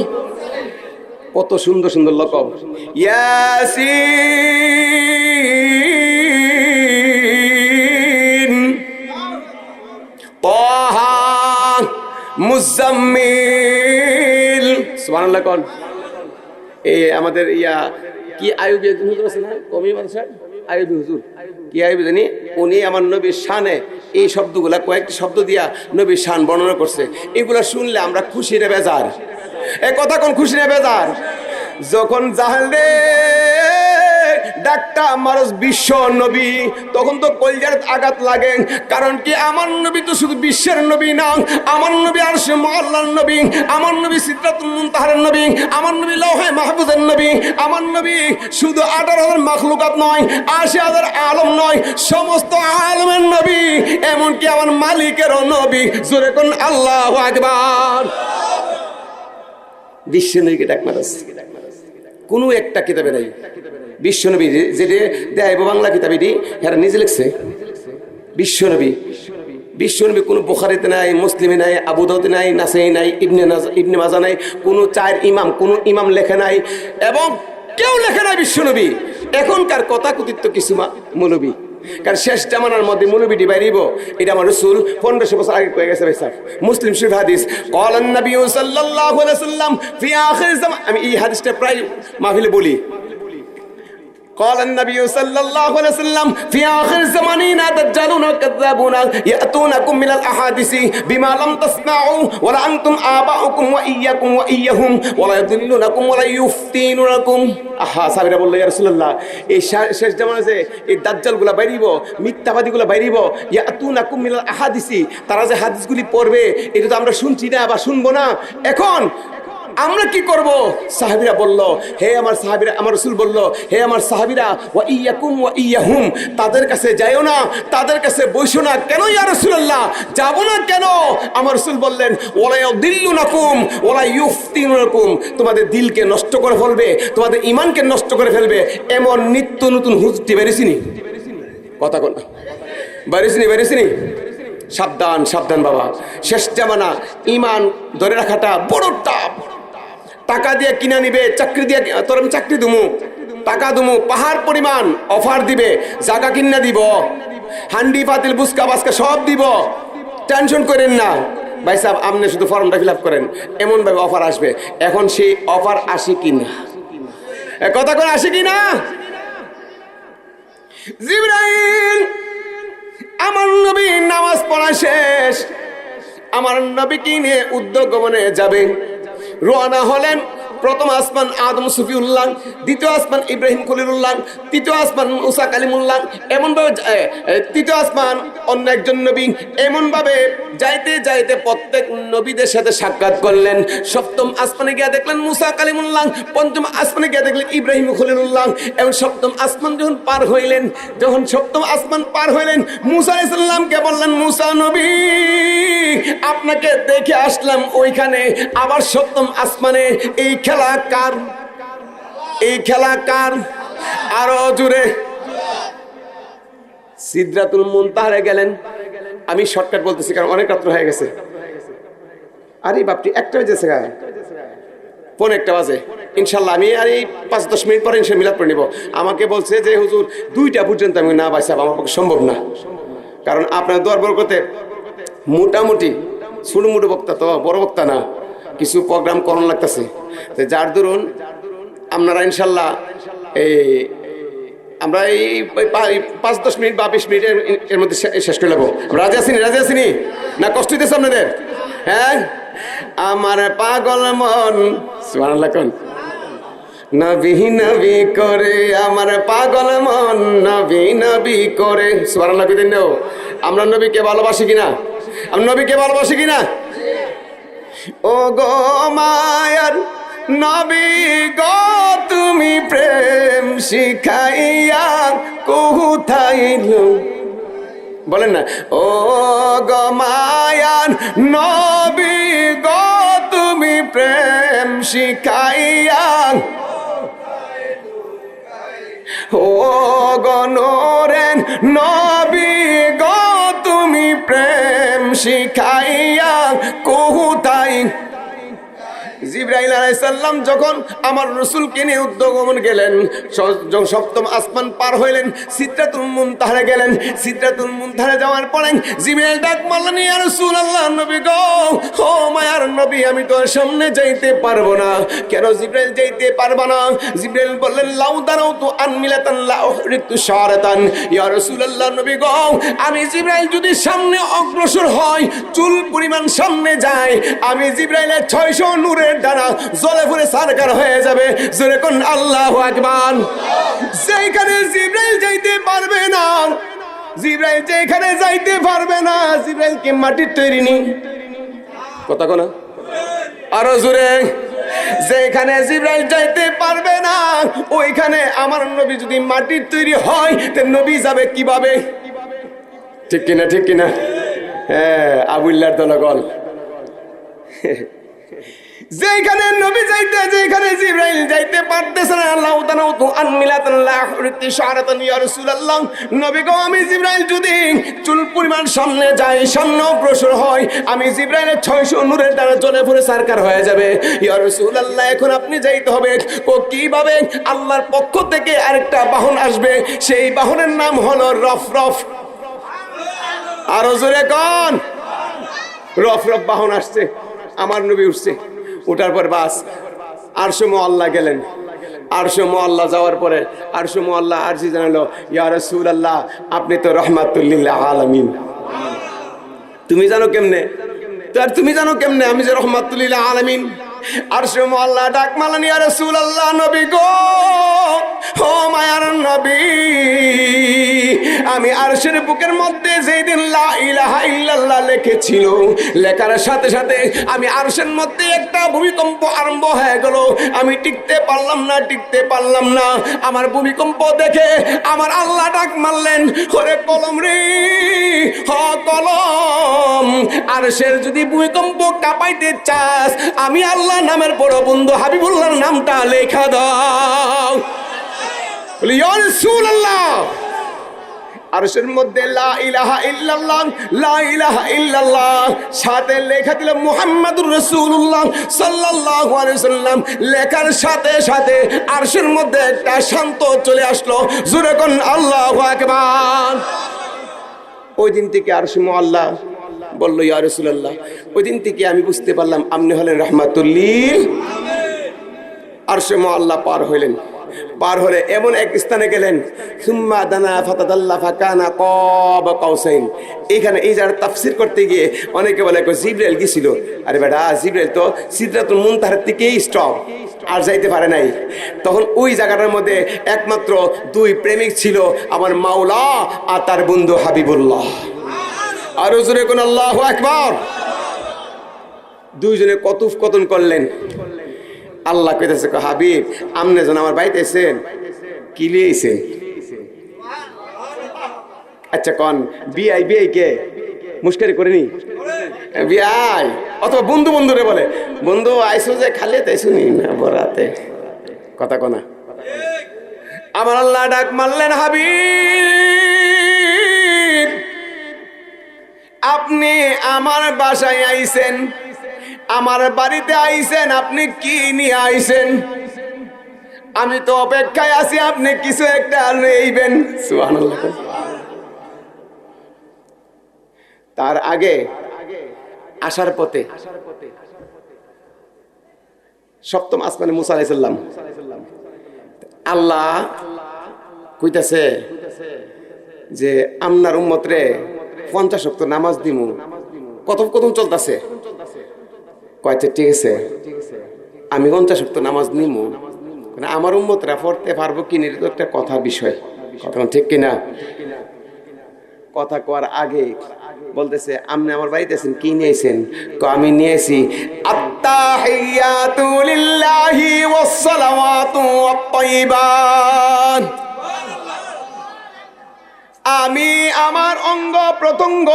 কত সুন্দর সুন্দর লকব, ইয়াসিন, তাহা, মুজাম্মিল। সুবহানাল্লাহ কোন। এই আমাদের কি আইয়ুবী একজন হুজুর আছে না, কমি মাদ্রাসা আইয়ুবী হুজুর, কি আইয়ুবী জানি, উনি আমার নবীর শানে এই শব্দগুলা কয়েকটি শব্দ দিয়া নবীর শান বর্ণনা করছে। এগুলা শুনলে আমরা খুশি রে বেজার? এই কথা কোন খুশি রে বেজার? যখন জাহেলে ডাক্তার মানুষ বিশ্ব নবী, তখন তো কলজার আঘাত লাগে। কারণ কি, আমার নবী তো শুধু বিশ্বের নবী না, আমার নবী আরশে মুআল্লার নবী, আমার নবী সিদরাতুল মুনতাহার নবী, আমার নবী লৌহে মাহফুজের নবী, আমার নবী শুধু 18,000 মাখলুকাত নয়, 80,000 আলম নয়, সমস্ত আলমের নবী, এমনকি আমার মালিকেরও নবী। জোরে কোন আল্লাহু আকবার। বিশ্ব নবীকে ডাক মারাস কোনো একটা কিতাবে নাই। বিশ্বনবী যেটা দেয় বাংলা কিতাব, এটি এরা নিজে লিখছে। বিশ্বনবী কোনো বুখারীতে নাই, মুসলিমে নাই, আবু দাউদে নাই, নাসাই নাই, ইবনে মাজা নাই, কোনো 4 ইমাম, কোনো ইমাম লেখে নাই, এবং কেউ লেখে নাই বিশ্বনবী। এখনকার কথা কথিত কিছু মৌলবী, কারণ শেষ জামানার মধ্যে মৌলবীটি বাইরিব, এটা আমার রাসূল 1500 বছর আগে কয়ে গেছে ভাই স্যার। মুসলিম শরীফ হাদিস, ক্বালান নবী সাল্লাল্লাহু আলাইহি ওয়াসাল্লাম ফি আখির জামান। আমি এই হাদিসটা প্রায় মাহফিলে বলি। قال النبي صلى الله عليه وسلم في آخر الزمانين دجالون كذابون يأتونكم من الأحاديث بما لم تسمعوا ولا أنتم آباؤكم وإياكم وإياهم ولا يضلونكم ولا يفتنونكم। সাহাবীরা বলল, ইয়া রাসূলুল্লাহ, এই শেষ জামানায় যে এই দাজ্জালগুলা বাইরিব, মিথ্যাবাদীগুলা বাইরিব, ইয়াতুনাকুম মিনাল আহাদিসি, তারা যে হাদিসগুলি পড়বে এটা তো আমরা শুনছি না বা শুনবো না। এখন আমরা কি করব? সাহাবীরা বলল, হে আমার সাহাবীরা, আমার রাসূল বলল, হে আমার সাহাবীরা, ওয়া ইয়াকুম ওয়া ইয়াহুম, তাদের কাছে যাইও না, তাদের কাছে বসো না। কেন ইয়া রাসূলুল্লাহ যাব না কেন? আমার রাসূল বললেন, ওয়ালা ইয়াদিল্লুনাকুম ওয়ালা ইফতিনুনাকুম, তোমাদের দিলকে নষ্ট করে ফেলবে, তোমাদের ঈমানকে নষ্ট করে ফেলবে, এমন নিত্য নতুন হুজুরটি বেরিয়েছিনি। কথা কোন বেরিয়েছিনি। সাবধান সাবধান বাবা, শেষ জামানা ঈমান ধরে রাখাটা বড় টাফ। টাকা দিয়ে কিনা নিবে, চাকরি দিয়ে তোর আমি চাকরি দুমু, টাকা দুমু, পাহাড় পরিমাণ অফার দিবে, জায়গা কিনা দিব, হান্ডি পাতিল বুসকা বাসকা সব দিব, টেনশন করেন না ভাই সাহেব, আপনি শুধু ফর্মটা ফিল আপ করেন, এমন ভাবে অফার আসবে। এখন সেই অফার আসে কিনা, কথা করে আসে কিনা? জিবরাইল আমার নবী নামাজ পড়া শেষ, আমার নবীকে নিয়ে উদ্যোগ গমনে যাবে, রওনা হলেন। প্রথম আসমান আদম সুফিউল্লাহ, দ্বিতীয় আসমান ইব্রাহিম খলিলুল্লাহ, তৃতীয় আসমান মুসা কালিমুল্লাহ, এমনভাবে তৃতীয় আসমান অন্য একজন নবী, এমনভাবে যাইতে যাইতে প্রত্যেক নবীদের সাথে সাক্ষাৎ করলেন। সপ্তম আসমানে গিয়ে দেখলেন মুসা কালিমুল্লাহ, পঞ্চম আসমানে গিয়ে দেখলেন ইব্রাহিম খলিলুল্লাহ, এবং সপ্তম আসমান যখন পার হইলেন, যখন সপ্তম আসমান পার হইলেন, মুসা আলাইহিস সালামকে বললেন, মুসা নবী আপনাকে দেখে আসলাম ওইখানে। আবার সপ্তম আসমানে এই খেলা কার, এই খেলা কার? আরো জোরে। সিদরাতুল মুনতাহারে গেলেন। আমি শর্টকাট বলতেছি কারণ অনেক রাত্র হয়ে গেছে। আরে বাপটি একটা বাজেছে, পৌনে একটা বাজে। ইনশাল্লাহ আমি আর এই 5-10 মিনিট পরে ইনশাল্লাহ মিলাদ পড়ে নিব। আমাকে বলছে যে হুজুর 2টা পর্যন্ত। আমি না ভাই সাহেব, আমার পক্ষে সম্ভব না, কারণ আপনার দোয়ার বরকতে মোটামুটি ছোট মোটো বক্তা তো, বড় বক্তা না, কিছু প্রোগ্রাম করণ লাগতেছে। যার দরুন আপনারা ইনশাল্লাহ এই আমরা এই 5-10 মিনিট বা 20 মিনিটের এর মধ্যে শেষ করে নেবো। রাজি আসিনি? রাজি আসিনি না? কষ্ট হইতেছে আপনাদের? হ্যাঁ, আমার পাগল মন সুবহানাল্লাহ কোন নবী নবী করে, আমার পাগল মন নবী নবী করে। সুবহানাল্লাহ কইতেন না? আমরা নবীকে ভালোবাসি কিনা? আমরা নবীকে ভালোবাসি কিনা? ও গো মায়ার নবী গো, তুমি প্রেম শিখাইয়া কোথায় বলেন না? ও গো মায়ার নবী গো, তুমি প্রেম শিখাইয়া, ও গো নূরের নবী গো, তুমি প্রেম শিখাইয়া কোথায়। জিবরাইল আলাইহিস সালাম যখন আমার রাসূলকে নিয়ে উদ্যোগমন গেলেন, সপ্তম আসমান পার হইলেন, সিদরাতুল মুনতাহারে গেলেন। সিদরাতুল মুনতাহারে যাওয়ার পরে জিবরাইল ডাক মারলেন, ইয়া রাসূলুল্লাহ নবী গো, ও মায়ার নবী আমি তো সামনে যাইতে পারবো না। কেন জিবরাইল যাইতে পারবা না? জিবরাইল বললেন, লাউ দারাউতু আন মিলাতান লা উহরিকতু শারাতান। ইয়া রাসূলুল্লাহ নবী গো, আমি জিবরাইল যদি সামনে অগ্রসর হয়, চুল পরিমাণ সামনে যায়, আমি জিবরাইলের 600 নূরের ডানা জলে পুরে সারকার হয়ে যাবে। জোরে কোন আল্লাহু আকবার। যেখানে জিবরাইল যাইতে পারবে না, জিবরাইল যেখানে যাইতে পারবে না, জিবরাইল কি মাটির তৈরি নি? কথা কোনা আরো জোরে। যেখানে জিবরাইল যাইতে পারবে না, ওইখানে আমার নবী যদি মাটির তৈরি হয়, তে নবী যাবে কিভাবে? ঠিক কিনা? ঠিক কিনা? হ্যাঁ, আবুল্লাহর দলগল। যেখানে নবী যাইতে, যেখানে জিবরাইল যাইতে পারতেছে না, আল্লাহ তাআলা তো আনমিলাতান লা উহরিকতু শারাতান। ইয়া রাসূলুল্লাহ নবী গো, আমি জিবরাইল যদি চুল পরিমাণ সামনে যাই, সামনে অগ্রসর হয়, আমি জিবরাইলের 600 নূরের দ্বারা জ্বলে পুড়ে সারকার হয়ে যাবে। ইয়া রাসূলুল্লাহ এখন আপনি যাইতে হবে। ও কিভাবে? আল্লাহর পক্ষ থেকে আরেকটা বাহন আসবে, সেই বাহনের নাম হলো রফরফ। আরো জোরে কোন? রফরফ বাহন আসছে, আমার নবী উঠছে। ওঠার পর বাস আরশে মুআল্লা গেলেন। আরশে মুআল্লা যাওয়ার পরে আরশে মুআল্লা আরজি জানালো, ইয়া রাসূলুল্লাহ আপনি তো রাহমাতুল লিল আলামিন। তুমি জানো কেমনে? তুমি জানো কেমনে আমি যে রাহমাতুল লিল আলামিন? আরশে মুআল্লা ডাক মারলেন, ইয়া রাসূলুল্লাহ নবী গো, ও মায়ার নবী, আমি আরশের বুকের মধ্যে যেদিন লা ইলাহা ইল্লাল্লাহ লিখেছিল, লেখার সাথে সাথে আমি আরশের মধ্যে একটা ভূমিকম্প আরম্ভ হয়ে গেল। আমি টিকতে পারলাম না, টিকতে পারলাম না। আমার ভূমিকম্প দেখে আমার আল্লাহ ডাক মারলেন, ওরে কলম রে, হ কলম, আরশের যদি ভূমিকম্প কাঁপাইতে চাস, আমি আল্লাহ নামের বড় বন্ধু হাবিবুল্লাহর নামটা লেখা দাও। ইয়া রাসূলুল্লাহ আরশের মধ্যে লা ইলাহা ইল্লাল্লাহ, লা ইলাহা ইল্লাল্লাহ, সাথে লেখা দিল মুহাম্মাদুর রাসূলুল্লাহ সাল্লাল্লাহু আলাইহি ওয়াসাল্লাম। লেখার সাথে সাথে আরশের মধ্যে একটা শান্ত চলে আসলো। জোরে কোন আল্লাহু আকবার। ওই দিন থেকে আরশ মুআল্লা বলল, ইয়া রাসূলুল্লাহ, ওই দিন থেকে আমি বুঝতে পারলাম আপনি হলেন রাহমাতুল লিল আরশ মুআল্লা পার হইলেন। পার হলে এমন এক স্থানে গেলেন, সুম্মা দানা ফাতাদাল্লা ফাকানা কাবা কাউসাইন। এখানে এই যারা তাফসীর করতে গিয়ে অনেকে বলে জিবরাইল গিয়েছিল। আরে বেটা, জিবরাইল তো সিদরাতুল মুনতাহার থেকেই স্টপ, আর যাইতে পারে নাই। তখন ওই জায়গাটার মধ্যে একমাত্র দুই প্রেমিক ছিল, আমার মাওলা আর তার বন্ধু হাবিবুল্লাহ। আর জোরে কোন আল্লাহু আকবার। দুইজনে কথোপকথন করলেন। আল্লাহ কইতেছে, হাবিব আমনে যেন আমার বাড়িতে এসেন, কি লিয়েছেন? আচ্ছা কন বিআই বিআই কে মুশকারি করেনি বিআই, অথবা বন্ধু বন্ধুরে বলে, বন্ধু আইসো যে খালি তাইছুনি না বরাতে, কথা কনা। আমার আল্লাহ ডাক মারলেন, হাবিব আপনি আমার বাসায় আইছেন, আমার বাড়িতে আইছেন, আপনি কি নিয়ে আইছেন? আমি তো অপেক্ষায় আছি আপনি কিছু একটা লইবেন। সুবহানাল্লাহ। তার আগে আসার পথে সপ্তম আসমানে মুসা আলাইহিস সালাম, আল্লাহ কইতাছে যে আপনার উম্মত রে 50 ওয়াক্ত নামাজ দিমু। কথোপকথন চলতেছে। কয়েছে ঠিক আছে, আমি 50 ওয়াক্ত নামাজ নিমু, আমার উম্মতরা পড়তে পারবো কিনা এটা তো একটা কথা বিষয়, কথা ঠিক কিনা? কথা কওয়ার আগে বলতেছে, আপনি আমার বাড়িতে আছেন, কি নিয়েছেন? আমি নিয়েছি আত্তাহিয়াতু লিল্লাহি ওয়াস সালাওয়াতু ওয়াত তাইয়িবাত। আমি আমার অঙ্গ প্রত্যঙ্গ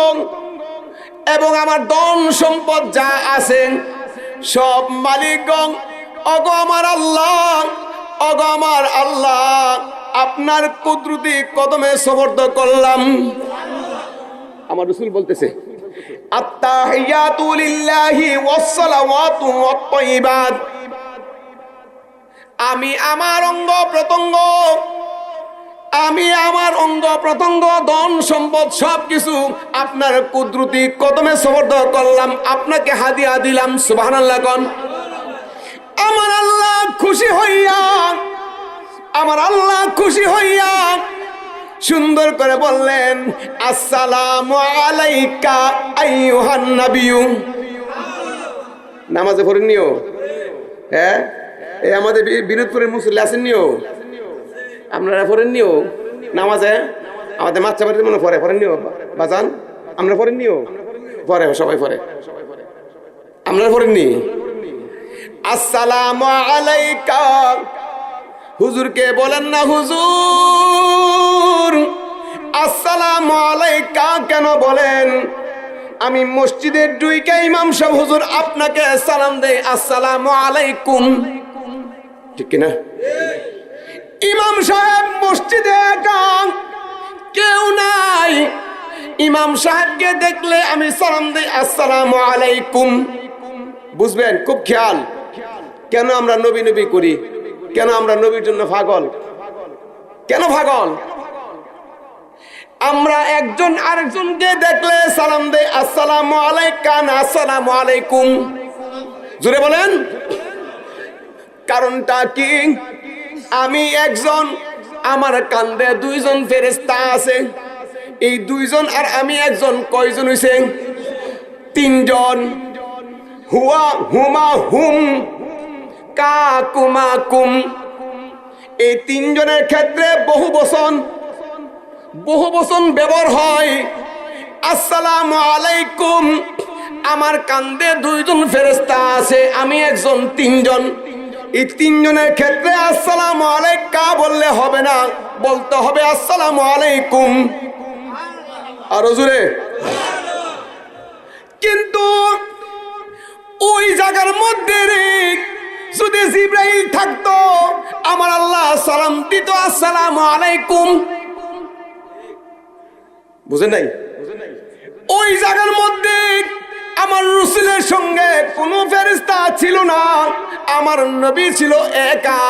এবং আমার ধন সম্পদ যা আছে সব মালিকগণ, অগো আমার আল্লাহ, অগো আমার আল্লাহ, আপনার কুদরতি কদমে সুপর্দ করলাম। আমার রাসূল বলতেছে, আত্তাহিয়াতু লিল্লাহি ওয়াস সালাওয়াতু ওয়াত তাইয়িবাত। আমি আমার অঙ্গ প্রত্যঙ্গ, আমি আমার অঙ্গ প্রত্যঙ্গ, ধন সম্পদ সবকিছু আপনার কুদরতি কদমে সুপর্দ করলাম, আপনাকে হাদিয়া দিলাম। সুবহানাল্লাহ কোন। আমার আল্লাহ খুশি হইয়া, আমার আল্লাহ খুশি হইয়া সুন্দর করে বললেন, আসসালামু আলাইকা আইয়ুহান নাবিয়্যু। নামাজে পড়েন নিও, হ্যাঁ এই আমাদের বিনোদপুরের মুসল্লি আছেন নিও, আপনারা পড়েন নিও নামাজে, আমাদের মাচ্চা বাড়িতে মনে পড়েন নিও বাজান, আমরা পড়েন নিও, পড়ে সবাই পড়ে, আপনারা পড়েননি? আসসালামু আলাইকা, হুজুরকে বলেন না হুজুর আসসালামু আলাইকা কেন বলেন? আমি মসজিদের দুইটা ইমাম সাহেব হুজুর আপনাকে সালাম দেই, আসসালামু আলাইকুম, ঠিক কিনা? ইমাম সাহেব মসজিদে একা, কেউ নাই, ইমাম সাহেবকে দেখলে আমি সালাম দেই, আসসালামু আলাইকুম। বুঝবেন, খুব খেয়াল। কেন আমরা নবী নবী করি? কেন আমরা নবীর জন্য পাগল? কেন পাগল? আমরা একজন আরেকজনকে দেখলে সালাম দেই, আসসালামু আলাইকা না আসসালামু আলাইকুম। জোরে বলেন, কারণটা কি? আমি একজন, আমার কান্দে দুইজন ফেরেশতা আছে, এই দুইজন আর আমি একজন, কয়জন হইছে? তিনজন। হুয়া হুমা হুম কা কুমা কুম, এই তিনজনের ক্ষেত্রে বহু বচন ব্যবহার হয়। আসসালামু আলাইকুম, আমার কান্দে দুইজন ফেরেশতা আছে, আমি একজন, তিনজন। এই তিনজনের ক্ষেত্রে আসসালামু আলাইকা বললে হবে না, বলতে হবে আসসালামু আলাইকুম। আরো জোরে। কিন্তু ওই জায়গার মধ্যে যদি জিবরাইল থাকতো, আমার আল্লাহ সালাম দিত আসসালামু আলাইকুম। বুঝেন নাই? ওই জায়গার মধ্যে আমার রাসূলের সঙ্গে কোনো ফেরেশতা ছিল না, আমার নবী ছিল একা।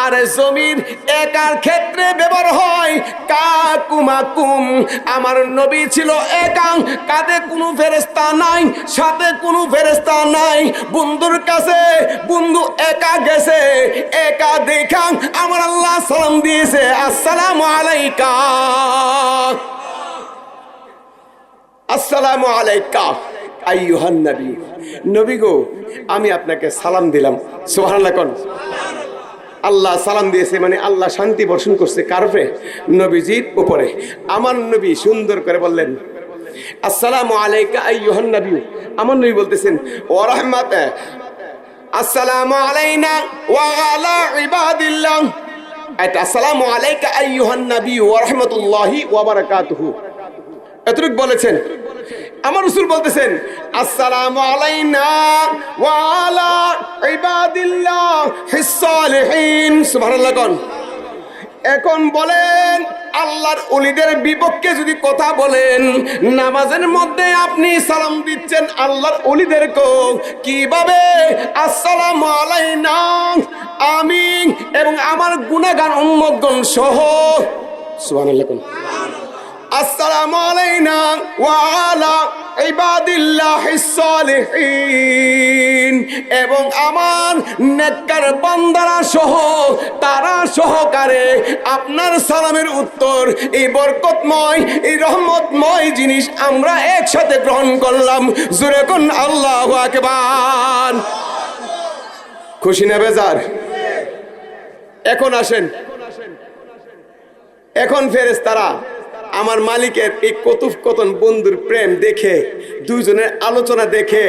আর জমির একার ক্ষেত্রে ব্যবহার হয় কাকুমাকুম। আমার নবী ছিল একা, কাঁধে কোনো ফেরেশতা নাই, সাথে কোনো ফেরেশতা নাই। বন্ধুর কাছে বন্ধু একা গেছে, একা দেখা আমার আল্লাহ সালাম দিয়েছে, আসসালামু আলাইকা, আসসালামু আলাইকা আইয়ুহান নবী। নবী গো, আমি আপনাকে সালাম দিলাম। সুবহানাল্লাহ কোন। আল্লাহ সালাম দিয়েছে মানে আল্লাহ শান্তি বর্ষণ করছে কার উপরে? নবীজির উপরে। আমার নবী সুন্দর করে বললেন আসসালামু আলাইকা আইয়ুহান নবী। আমার নবী বলতেছেন ওয়া রাহমাত, আসসালামু আলাইনা ওয়া আলা ইবাদিল্লাহ। এটা আসসালামু আলাইকা আইয়ুহান নবী ওয়া রাহমাতুল্লাহি ওয়া বারাকাতুহু, এতটুকু বলেছেন। আমার রাসূল বলতেছেন আসসালামু আলাইনা ওয়া আলা ইবাদিল্লাহিস সালিহিন। সুবহানাল্লাহ কোন। এখন বলেন, আল্লাহর ওলিদের বিপক্ষে যদি কথা বলেন, নামাজের মধ্যে আপনি সালাম দিচ্ছেন আল্লাহর ওলিদেরকে কিভাবে? আসসালামু আলাইনা, আমি এবং আমার গুনাহগার উম্মতগণ সহ। সুবহানাল্লাহ কোন। আসসালামু আলাইনা ওয়া আলা ইবাদিল্লাহিস সালিহিন, এবং আমার নেককার বান্দারা সহ, তারা সহকারে আপনার সালামের উত্তর এই বরকতময়, এই রহমতময় জিনিস আমরা একসাথে গ্রহণ করলাম। জোরে কোন আল্লাহু আকবার। খুশি না বেজার? এখন আসেন, এখন ফেরেশতারা আমার মালিকের এই কথোপকথন, বন্ধুর প্রেম দেখে, দুইজনের আলোচনা দেখে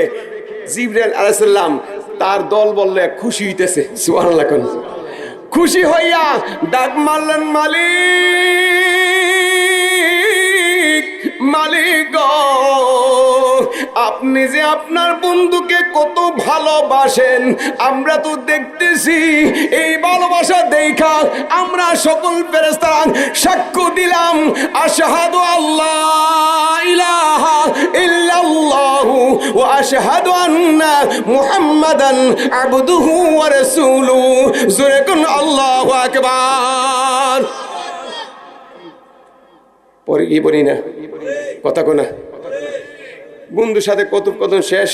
জিবরাইল আলাইহিস সালাম তার দল বললে খুশি হইতেছে। সুবহানাল্লাহ কোন। খুশি হইয়া ডাক মারলেন, মালিক, মালিক গো, আপনি যে আপনার বন্ধুকে কত ভালোবাসেন, আমরা তো দেখতেছি। এই ভালোবাসা দেখা আমরা সকল ফেরেশতা সাক্ষ্য দিলাম, আশহাদু আল্লাহ ইলাহা ইল্লাল্লাহু ওয়া আশহাদু আন্না মুহাম্মাদান আবদুহু ওয়া রাসূলুহু। জোরে কোন আল্লাহু আকবার। পরে কি বলি না কথা কোনা? বন্ধুর সাথে কথোপকথন শেষ।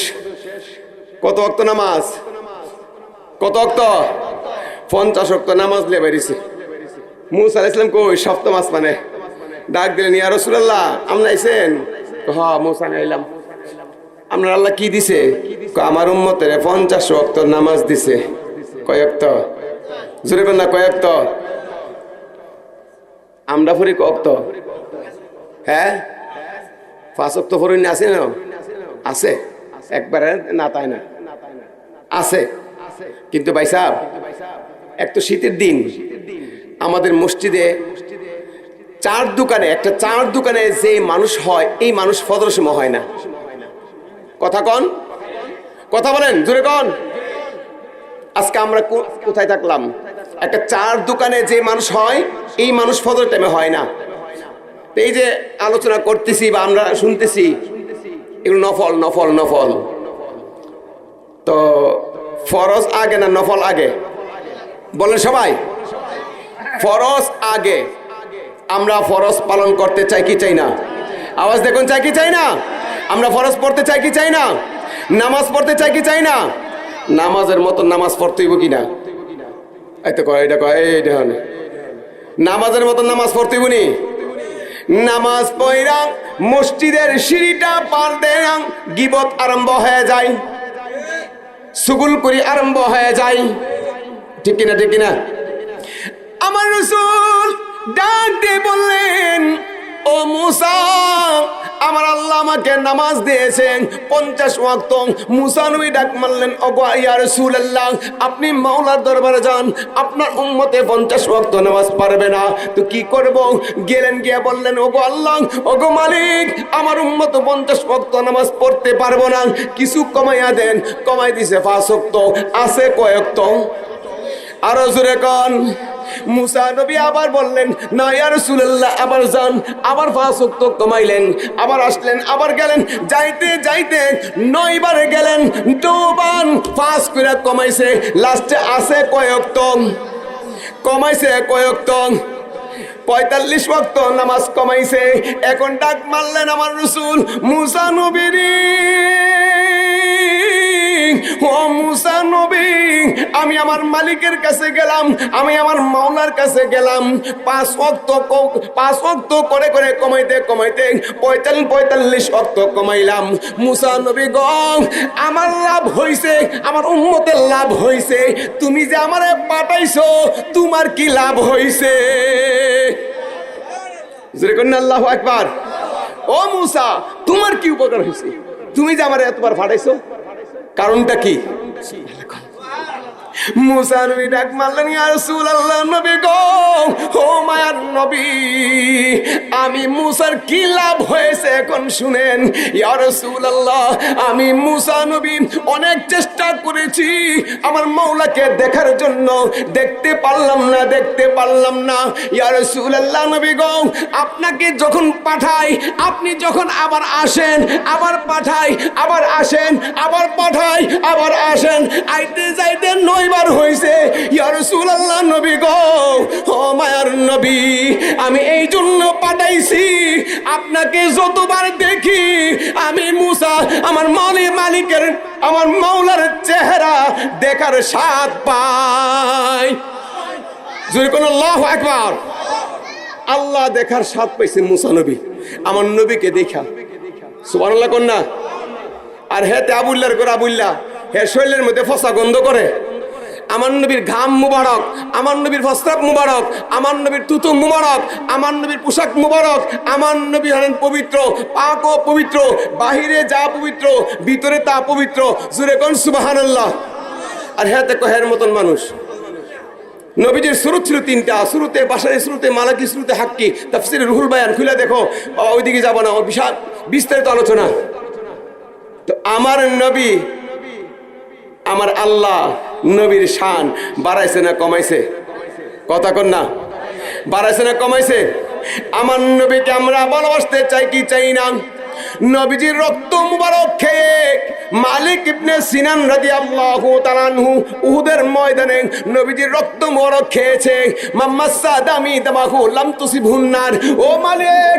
কত ওয়াক্ত নামাজ? কত ওয়াক্ত? 50 ওয়াক্ত নামাজ লিয়ে বেরিয়েছে। মুসা আলাইহিস সালাম কই? সপ্তম আসমানে। ডাক দিলেন, ইয়া রাসূলুল্লাহ, আপনি আইছেন? হ্যাঁ মুসা আইলাম। আপনার আল্লাহ কি দিছে? আমার উম্মতের 50 ওয়াক্ত নামাজ দিছে। কয় ওয়াক্ত? জোরে বলেন না, কয় ওয়াক্ত? আমরা পড়ি কয় ওয়াক্ত? হ্যাঁ, 5 ওয়াক্ত পড়ি না? আছে না? আছে, একবারে না তাই না, আছে। কিন্তু ভাই সাহেব, এক তো শীতের দিন, আমাদের মসজিদে চার দোকানে, একটা চার দোকানে যে মানুষ হয়, এই মানুষ ফজরের সময় হয় না। কথা কন, কথা বলেন, জোরে কন। আজকে আমরা কোথায় থাকলাম? একটা চার দোকানে যে মানুষ হয়, এই মানুষ ফজর টাইমে হয় না। এই যে আলোচনা করতেছি বা আমরা শুনতেছি, এগুলো নফল নফল নফল। তো ফরজ আগে না নফল আগে? বলেন সবাই। ফরজ আগে। আমরা ফরজ পালন করতে চাই কি চাই না? আওয়াজ দেখুন, চাই কি চাই না? আমরা ফরজ পড়তে চাই কি চাই না? নামাজ পড়তে চাই কি চাই না? নামাজের মতো নামাজ পড়তে হইব কিনা? এই তো কয়, এটা কয়, এইটা নামাজের মতো নামাজ পড়তে হইব নি? নামাজ পড়া মসজিদের সিঁড়িটা পার দেয়া গীবত আরম্ভ হয়ে যায়, সুগুল করি আরম্ভ হয়ে যায়। ঠিক কিনা? ঠিক কিনা? আমার রাসূল ডাক দিয়ে বললেন, ও মুসা, আমার আল্লাহ আমাকে নামাজ দিয়েছেন 50 ওয়াক্ত। মুসা নবী ডাক মারলেন, ওগো ইয়া রাসূলুল্লাহ, আপনি মাওলার দরবারে যান, আপনার উম্মতে 50 ওয়াক্ত নামাজ পারবে না, তো কি করব? গেলেন, গিয়ে বললেন, ওগো আল্লাহ, ওগো মালিক, আমার উম্মত 50 ওয়াক্ত নামাজ পড়তে পারবো না, কিছু কমাইয়া দেন। কমাই দিছে 5 ওয়াক্ত। আছে কয় ওয়াক্ত? আরো জোরে কন। মুসা নবী আবার বললেন, না ইয়া রাসূলুল্লাহ, আবার যান। আবার 5 ওয়াক্ত কমাইলেন, আবার আসলেন, আবার গেলেন। যাইতে যাইতে 9 বারে গেলেন, 2 5 করে কমাইছে। লাস্টে আছে কয় ওয়াক্ত? কমাইছে কয় ওয়াক্ত? 45 ওয়াক্ত নামাজ কমাইছে। এখন ডাক মারলেন আমার রাসূল, মুসা নবীরে, ও মুসা নবী, আমি আমার মালিকের কাছে গেলাম, আমি আমার মাওলার কাছে গেলাম। 5 ওয়াক্ত করে করে কমাইতে কমাইতে 45 ওয়াক্ত কমাইলাম। মুসা নবী গো, আমার লাভ হইছে, আমার উম্মতের লাভ হইছে। তুমি যে আমারে পাঠাইছো, তোমার কি লাভ হইছে? জোরে করেন আল্লাহু আকবার। ও মুসা, তোমার কি উপকার হইছে? তুমি যে আমারে এতবার পাঠাইছো, কারণটা কি? মুসা নবী ডাক মারলেন, ইয়া রাসূলুল্লাহ, নবী গো, ও মায়ার নবী, আমি মুসার কি লাভ হয়েছে এখন শুনেন। ইয়া রাসূলুল্লাহ, আমি মুসা নবী অনেক চেষ্টা করেছি আমার মাওলাকে দেখার জন্য, দেখতে পারলাম না। ইয়া রাসূলুল্লাহ, নবী গো, আপনাকে যখন পাঠাই, আপনি যখন আবার আসেন, আবার পাঠাই, আবার আসেন, আবার পাঠাই, আবার আসেন, আইতে যাইতে 9 বার হইছে। ইয়া রাসূলুল্লাহ, নবী গো, ও মায়ার নবী, আমি এই জন্য পাঠাইছি, আপনাকে যতবার দেখি আমি মুসা আমার মালিকের, আমার মাওলার চেহারা দেখার স্বাদ পাই। জোরে কোন আল্লাহু আকবার। আল্লাহ দেখার স্বাদ পাইছেন মুসা নবী আমার নবীকে দেখা। সুবহানাল্লাহ কোন না? আর হেতে আবুল্লাহর করে আবুল্লাহ, হে শরীরের মধ্যে ফসা গন্ধ করে। আমার নবীর ঘাম মুবারক, আমার নবীর প্রস্রাব মুবারক, আমার নবীর তুতু মুবারক, আমার নবীর পোশাক মুবারক, আমার নবী হলেন পবিত্র, পাক ও পবিত্র, বাহিরে যা পবিত্র, ভিতরে তা পবিত্র। জোরে কোন সুবহানাল্লাহ। আর হেতে কহের মতন মানুষ। নবীজির সুরত ছিল 3টা, শুরুতে বাশারি, শুরুতে মালাকি, শুরুতে হাক্কি। তাফসীরে রুহুল বায়ান খুলে দেখো বাবা, ওইদিকে যাব না, বিশাল বিস্তারিত আলোচনা। তো আমার নবী, আমার আল্লাহ নবীর শান বাড়াইছে না কমাইছে? কথা কন না, বাড়াইছে না কমাইছে? আমার নবীকে আমরা ভালোবাসতে চাই কি চাই না? নবীজির রক্ত মুবারক খেয়ে মালিক ইবনে সিনান রাদিয়াল্লাহু তাআলা আনহু উহুদের ময়দানে নবীজির রক্ত মুবারক খেয়েছে। মাম্মাসা দামি দামাহু লাম তুসিবহুন নার। ও মালিক,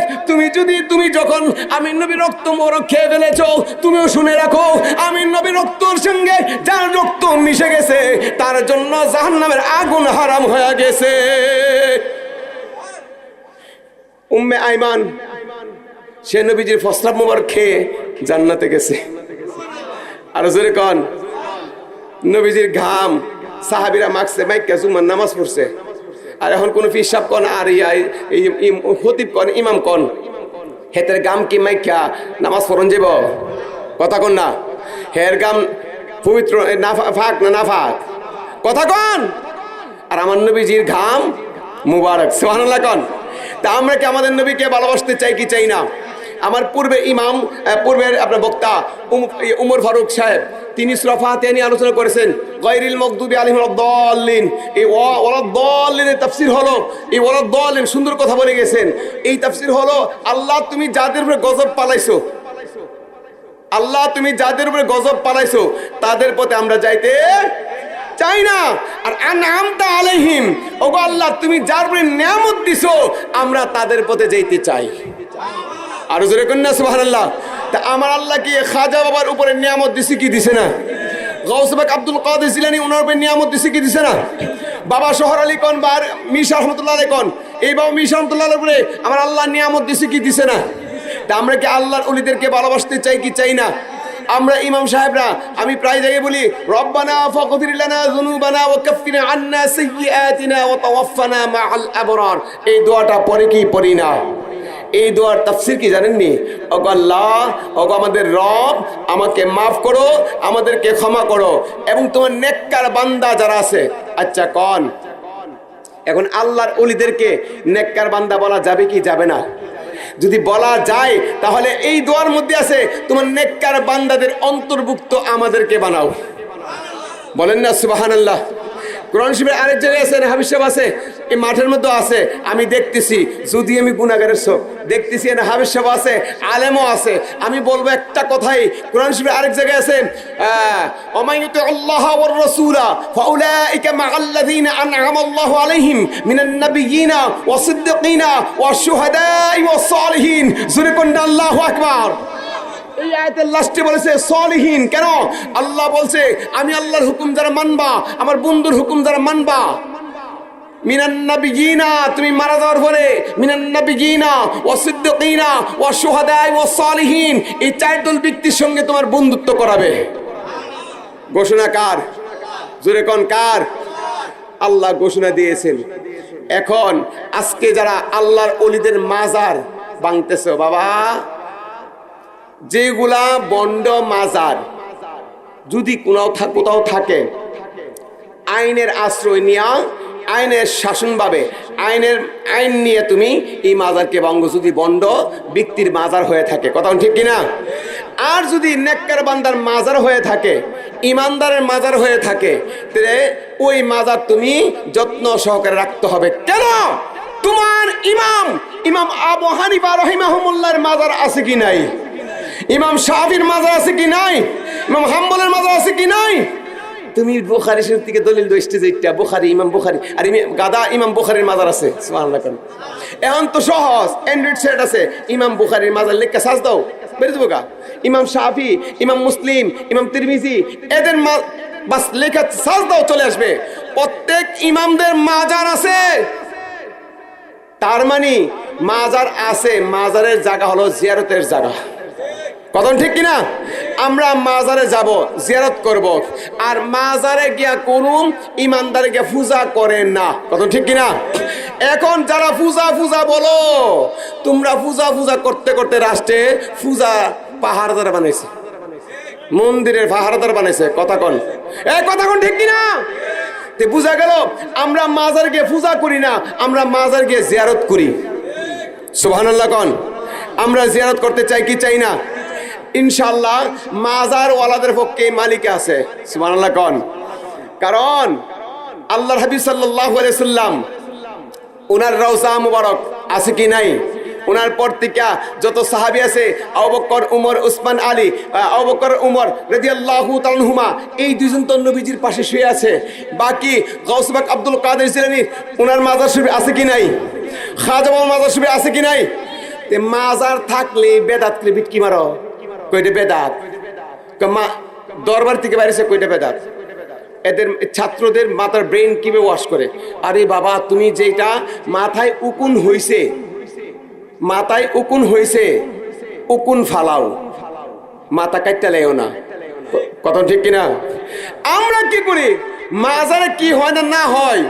তুমি যখন আমি নবীর রক্ত মুবারক খেয়ে ফেলেছো, তুমিও শুনে রাখো, আমি নবীর রক্তের সঙ্গে যার রক্ত মিশে গেছে, তার জন্য জাহান্নামের আগুন হারাম হয়ে গেছে। উম্মে আইমান, সে নবীজির প্রস্রাব মুবারক খেয়ে জান্নাতে গেছে। আর জোরে কোন, নবীজির ঘাম সাহাবীরা মাখছে, মাইকা জুমার নামাজ পড়ছে। আর এখন কোন ফিসাব কোন, আর খতিব কোন, ইমাম কোন, হেতের গাম কি মাইকা নামাজ পড়ন যাব? কথা কোন না? হের গাম পবিত্র নাফাক না নাফাক? কথা কোন? আর আমার নবীজির ঘাম মুবারক। সুবহানাল্লাহ কোন? তা আমরা কি আমাদের নবীকে ভালোবাসতে চাই কি চাই না? আমার পূর্বের আপনার বক্তা উমর ফারুক সাহেব, তিনি সূরা ফাতিহা নিয়ে আলোচনা করেছেন। গায়রিল মাগদুবি আলাইহিম ওয়ালাদ-দাল্লিন, এই ওয়ালাদ-দাল্লিনের তাফসীর হলো, এই ওয়ালাদ-দাল্লিন সুন্দর কথা বলে গেছেন। এই তাফসীর হলো, আল্লাহ তুমি যাদের উপরে গজব পালাইছো, আল্লাহ তুমি যাদের উপরে গজব পালাইছো, তাদের পথে আমরা যাইতে চাই না। আর আনআমতা আলাইহিম, ওগো আল্লাহ তুমি যার উপরে নিয়ামত দিছো, আমরা তাদের পথে যাইতে চাই। আর জোরে কোন না সুবহানাল্লাহ। তা আমার আল্লাহ কি খাজা বাবার উপরে নিয়ামত দিছে কি দিছে না? গাউস পাক আব্দুল কাদের জিলানী ওনার উপরে নিয়ামত দিছে কি দিছে না? বাবা শহর আলী কোন বা মিশা রহমাতুল্লাহ আলাইহি কোন, এই বাবা মিশা রহমাতুল্লাহ আলাইহির উপরে আমার আল্লাহ নিয়ামত দিছে কি দিছে না? তা আমরা কি আল্লাহর ওলিদেরকে ভালোবাসতে চাই কি চাই না? আমরা ইমাম সাহেবরা, আমি প্রায় জায়গায় বলি, রব্বানা ফাগফির লানা যুনুবানা ওয়া কাফফির আন্না সাইয়্যাতিনা ওয়া তাওয়াফফানা মাআল আবরার। এই দোয়াটা পড়ে কি পড়ি না? এই দোয়ার তাফসীর কি জানেননি? ওগো আল্লাহ, ওগো আমাদের রব, আমাকে মাফ করো, আমাদেরকে ক্ষমা করো, এবং তোমার নেককার বান্দা যারা আছে। আচ্ছা কোন, এখন আল্লাহর ওলিদেরকে নেককার বান্দা বলা যাবে কি যাবে না? যদি বলা যায় তাহলে এই দোয়ার মধ্যে আছে, তোমার নেককার বান্দাদের অন্তর্ভুক্ত আমাদেরকে বানাও। বলেন না সুবহানাল্লাহ। কোরআন শরীফের আরেক জায়গায় আছে, হাবিব সাহেব আছে, এই মাঠের মধ্যে আছে, আমি দেখতেছি, যদি আমি গুনাহগারের চোখ দেখতেছি, এখানে হাফেজ সাহেব আছে, আলেমও আছে, আমি বলবো একটা কথাই, কোরআন শরীফে আরেক জায়গায় আছে, ওমাইয়ুতি আল্লাহ ওয়ার রাসূলা ফাউলাইকা মাআল্লাযীনা আন'আমাল্লাহু আলাইহিম মিনান নাবিয়্যিনা ওয়াস সিদ্দীকিনা ওয়াশ শুহাদাই ওয়াস সালিহিন। জোরে কোন আল্লাহু আকবার। এই আয়াতের লাস্টে বলেছে সলিহিন। কেন? আল্লাহ বলছে আমি আল্লাহর হুকুম যারা মানবা, আমার বন্ধুর হুকুম যারা মানবা, মিনান নাবিয়িনা, তুমি মারা যাওয়ার পরে মিনান নাবিয়িনা ওয়াস সিদ্দীকিনা ওয়াশ শুহাদাই ওয়াস সালিহিন, এই চার দল ব্যক্তির সঙ্গে তোমার বন্ধুত্ব করাবে। ঘোষণা কার? জোরে কোন কার? আল্লাহ ঘোষণা দিয়েছেন। এখন আজকে যারা আল্লাহর ওলিদের মাজার ভাঙতেছে, বাবা, যেগুলা বন্ড মাজার যদি কোথাও থাকে, আইনের আশ্রয় নিয়া, আইনের শাসনভাবে, আইন নিয়ে তুমি এই মাজারকে ভাঙো, যদি বন্ড ব্যক্তির মাজার হয়ে থাকে। কথা ঠিক কিনা? আর যদি নেককার বান্দার মাজার হয়ে থাকে, ইমানদারের মাজার হয়ে থাকে, তাহলে ওই মাজার তুমি যত্ন সহকারে রাখতে হবে। কেন? তোমার ইমাম আবু হানিফা রাহিমাহুল্লাহর মাজার আছে কি নাই? ইমাম শাফির মাজার আছে কি নাই? ইমাম হাম্বলের মাজার আছে কি নাই? তুমি বুখারী শরীফ থেকে দলিল দইতে যেটা বুখারী, ইমাম বুখারী আর গাদা ইমাম বুখারীর মাজার আছে। সুবহানাল্লাহ। এখন তো সহজ, অ্যান্ড্রয়েড সেট আছে, ইমাম বুখারীর মাজার লিখে সাজ দাও, বেরিয়ে যাবো গা। ইমাম শাফি, ইমাম মুসলিম, ইমাম তিরমিজি, এদের বাস লেখা সাজ দাও, চলে আসবে। প্রত্যেক ইমামদের মাজার আছে, তার মানে মাজার আছে, মাজারের জায়গা হলো জিয়ারতের জায়গা। কথা ঠিক কিনা? আমরা মাজারে যাব, জিয়ারত করব, আর মাজারে গিয়া কোন ইমানদারে গিয়া পূজা করেন না। কথা ঠিক কিনা? এখন যারা পূজা বলো, তোমরা পূজা করতে করতে রাষ্ট্রে পূজা পাহাড়দার বানাইছে, মন্দিরের পাহাড়দার বানাইছে। কথা কোন ঠিক কিনা? বুঝা গেল, আমরা মাজার গিয়ে পূজা করি না, আমরা মাজার গিয়ে জিয়ারত করি। সুবহানাল্লাহ কোন? আমরা জিয়ারত করতে চাই কি চাই না? ইনশাআল্লাহ মাজার ওয়ালাদের পক্ষে মালিক আছে। সুবহানাল্লাহ কোন? কারণ আল্লাহর হাবিব সাল্লাল্লাহু আলাইহি সাল্লাম ওনার রওজা মুবারক আছে কি নাই? ওনার পর থেকে যত সাহাবী আছে, আবু বকর, উমর, উসমান, আলী, আবু বকর, উমর রাদিয়াল্লাহু তাআলা আনহুমা, এই দুইজন তো নবীজির পাশে শুয়ে আছে। বাকি গাউস পাক আব্দুল কাদের জিলানী, ওনার মাজার শরীফ আছে কি নাই? খাজা বাবার মাজার শরীফ আছে কি নাই? তে মাজার থাকলে বেদাত কে বিটকি মারো, কইটা বেদাত। দরবার থেকে বাইরেছে, কইটা বেদাত। এদের ছাত্রদের মাথার ব্রেন কিভাবে ওয়াশ করে? আরে বাবা, তুমি যেটা মাথায় উকুন হইছে, উকুন ফালাও, মাথা কাটতে লেও না। কথা ঠিক কিনা? আমরা কি করি? মাজারে কি হয় না হয়